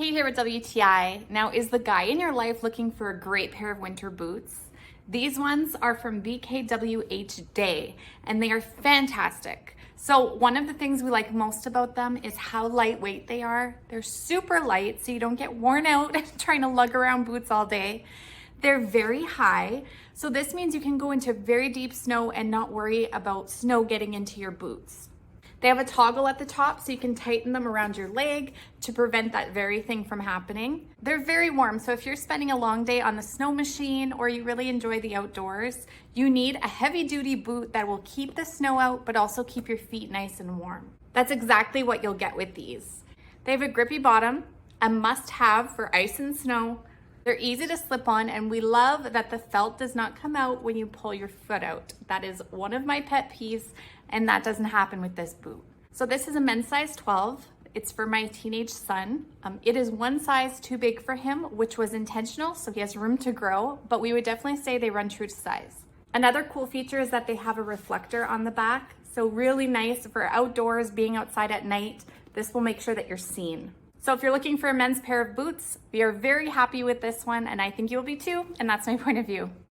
Kate here with WTI. Now, is the guy in your life looking for a great pair of winter boots? These ones are from BKWHDAY and they are fantastic. So one of the things we like most about them is how lightweight they are. They're super light so you don't get worn out trying to lug around boots all day. They're very high, so this means you can go into very deep snow and not worry about snow getting into your boots. They have a toggle at the top so you can tighten them around your leg to prevent that very thing from happening. They're very warm, so if you're spending a long day on the snow machine or you really enjoy the outdoors, you need a heavy duty boot that will keep the snow out but also keep your feet nice and warm. That's exactly what you'll get with these. They have a grippy bottom, a must-have for ice and snow. They're easy to slip on, and we love that the felt does not come out when you pull your foot out. That is one of my pet peeves, and that doesn't happen with this boot. So this is a men's size 12. It's for my teenage son. It is one size too big for him, which was intentional, so he has room to grow, but we would definitely say they run true to size. Another cool feature is that they have a reflector on the back, so really nice for outdoors, being outside at night. This will make sure that you're seen. So if you're looking for a men's pair of boots, we are very happy with this one, and I think you'll be too, and that's my point of view.